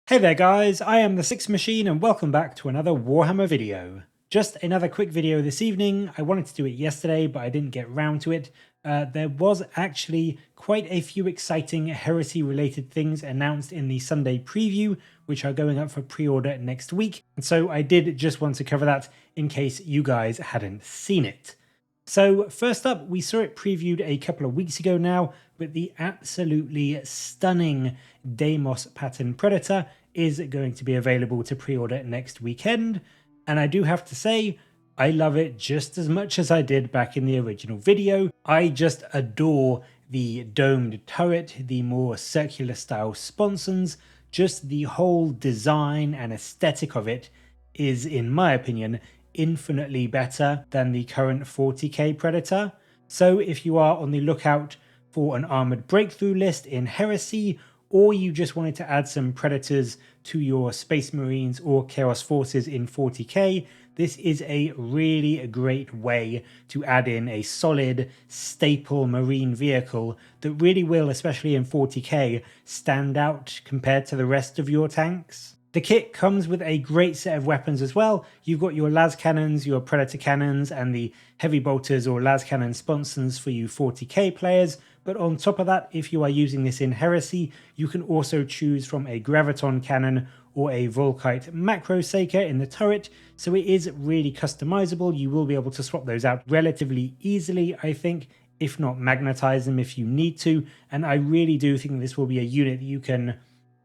Hey there guys, I am the Six Machine and welcome back to another Warhammer video. Just another quick video this evening. I wanted to do it yesterday but I didn't get round to it. There was actually quite a few exciting heresy related things announced in the Sunday preview, which are going up for pre-order next week, and so I did just want to cover that in case you guys hadn't seen it. So first up, we saw it previewed a couple of weeks ago now, but the absolutely stunning Deimos Predator is going to be available to pre-order next weekend. And I do have to say, I love it just as much as I did back in the original video. I just adore the domed turret, the more circular style sponsons, just the whole design and aesthetic of it is, in my opinion, infinitely better than the current 40k Predator. So if you are on the lookout for an armored breakthrough list in Heresy, or you just wanted to add some Predators to your Space Marines or Chaos Forces in 40k, this is a really great way to add in a solid, staple Marine vehicle that really will, especially in 40k, stand out compared to the rest of your tanks. The kit comes with a great set of weapons as well. You've got your las cannons, your predator cannons, and the heavy bolters or las cannon sponsons for you 40k players. But on top of that, if you are using this in Heresy, you can also choose from a graviton cannon or a Volkite macro saker in the turret. So it is really customizable. You will be able to swap those out relatively easily, I think, if not magnetize them if you need to. And I really do think this will be a unit that you can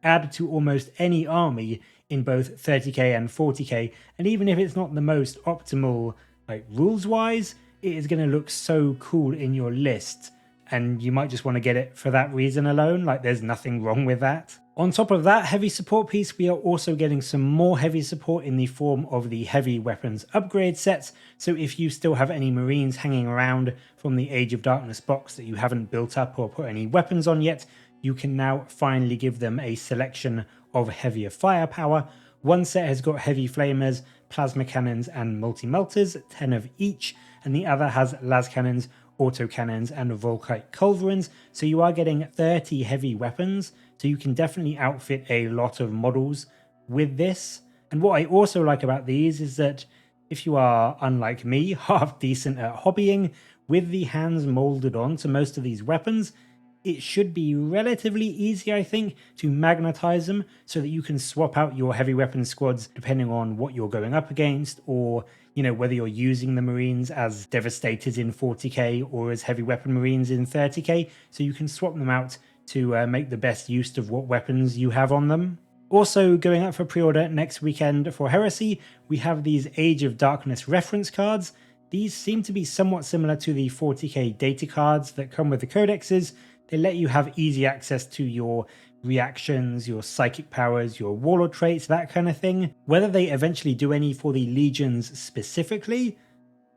add to almost any army in both 30k and 40k, and even if it's not the most optimal like rules wise, it is going to look so cool in your list and you might just want to get it for that reason alone. Like, there's nothing wrong with that. On top of that heavy support piece, we are also getting some more heavy support in the form of the heavy weapons upgrade sets. So if you still have any Marines hanging around from the Age of Darkness box that you haven't built up or put any weapons on yet, you can now finally give them a selection of heavier firepower. One set has got heavy flamers, plasma cannons and multi-melters, 10 of each, and the other has las cannons, autocannons and Volkite culverins, so you are getting 30 heavy weapons, so you can definitely outfit a lot of models with this. And what I also like about these is that if you are, unlike me, half decent at hobbying, with the hands molded on to most of these weapons, it should be relatively easy, I think, to magnetize them so that you can swap out your heavy weapon squads depending on what you're going up against, or, you know, whether you're using the Marines as Devastators in 40k or as heavy weapon Marines in 30k, so you can swap them out to make the best use of what weapons you have on them. Also going up for pre-order next weekend for Heresy, we have these Age of Darkness reference cards. These seem to be somewhat similar to the 40k data cards that come with the codexes. They let you have easy access to your reactions, your psychic powers, your warlord traits, that kind of thing. Whether they eventually do any for the legions specifically,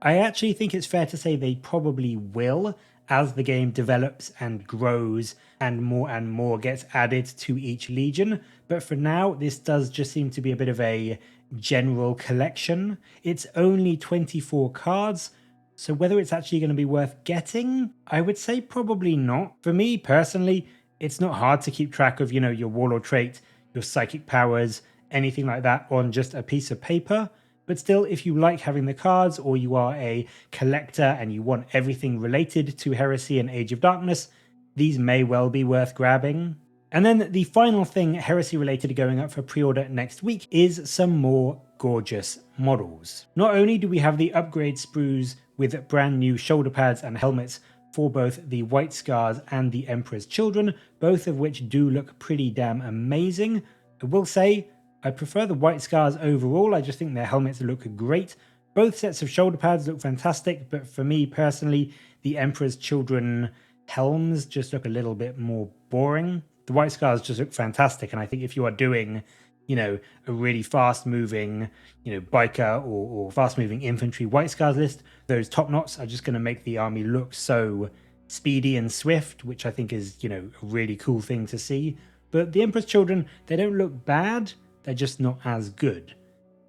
I actually think it's fair to say they probably will as the game develops and grows and more gets added to each legion. But for now, this does just seem to be a bit of a general collection. It's only 24 cards, so whether it's actually going to be worth getting, I would say probably not. For me personally, it's not hard to keep track of, you know, your warlord trait, your psychic powers, anything like that on just a piece of paper. But still, if you like having the cards, or you are a collector and you want everything related to Heresy and Age of Darkness, these may well be worth grabbing. And then the final thing Heresy related going up for pre-order next week is some more gorgeous models. Not only do we have the upgrade sprues with brand new shoulder pads and helmets for both the White Scars and the Emperor's Children, both of which do look pretty damn amazing. I will say, I prefer the White Scars overall. I just think their helmets look great. Both sets of shoulder pads look fantastic, but for me personally, the Emperor's Children helms just look a little bit more boring. The White Scars just look fantastic, and I think if you are doing, you know, a really fast moving, you know, biker or fast moving infantry White Scars list, those top knots are just going to make the army look so speedy and swift, which I think is, you know, a really cool thing to see. But the Emperor's Children, they don't look bad, they're just not as good.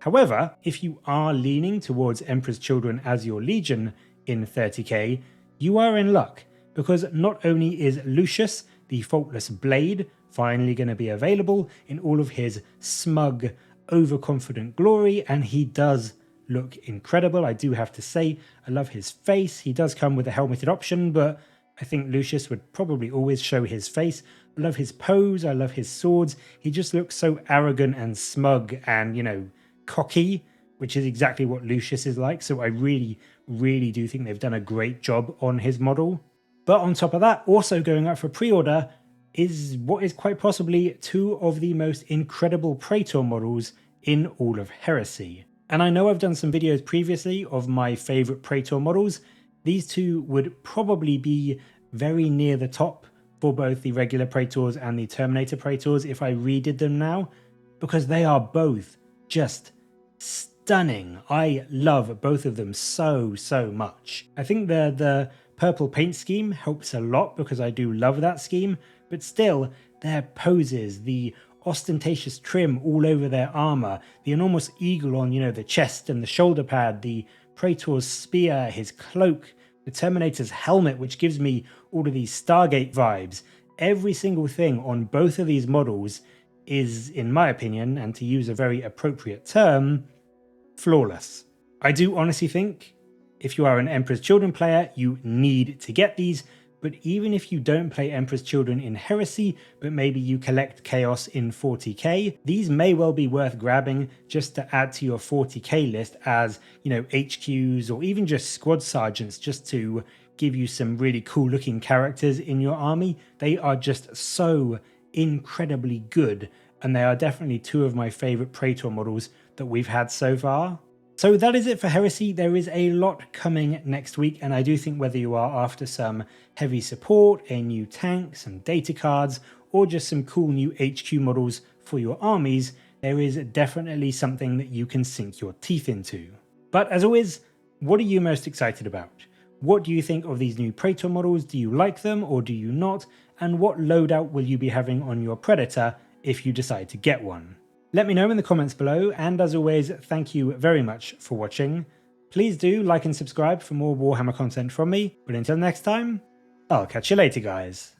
However, if you are leaning towards Emperor's Children as your legion in 30k, you are in luck, because not only is Lucius, the Faultless Blade finally going to be available in all of his smug, overconfident glory, and he does look incredible. I do have to say, I love his face. He does come with a helmeted option, but I think Lucius would probably always show his face. I love his pose, I love his swords. He just looks so arrogant and smug and, you know, cocky, which is exactly what Lucius is like. So I really, really do think they've done a great job on his model. But on top of that, also going up for pre-order is what is quite possibly two of the most incredible Praetor models in all of Heresy. And I know I've done some videos previously of my favourite Praetor models. These two would probably be very near the top for both the regular Praetors and the Terminator Praetors if I redid them now, because they are both just stunning. I love both of them so much. I think the purple paint scheme helps a lot because I do love that scheme, but still their poses, the ostentatious trim all over their armor, the enormous eagle on, you know, the chest and the shoulder pad, the Praetor's spear, his cloak, the Terminator's helmet, which gives me all of these Stargate vibes. Every single thing on both of these models is, in my opinion, and to use a very appropriate term, flawless. I do honestly think if you are an Emperor's Children player, you need to get these, but even if you don't play Emperor's Children in Heresy, but maybe you collect Chaos in 40k, these may well be worth grabbing just to add to your 40k list as, you know, HQs or even just squad sergeants, just to give you some really cool looking characters in your army. They are just so incredibly good, and they are definitely two of my favourite Praetor models that we've had so far. So that is it for Heresy. There is a lot coming next week, and I do think whether you are after some heavy support, a new tank, some data cards, or just some cool new HQ models for your armies, there is definitely something that you can sink your teeth into. But as always, what are you most excited about? What do you think of these new Praetor models? Do you like them or do you not? And what loadout will you be having on your Predator if you decide to get one? Let me know in the comments below, and as always, thank you very much for watching. Please do like and subscribe for more Warhammer content from me, but until next time, I'll catch you later, guys.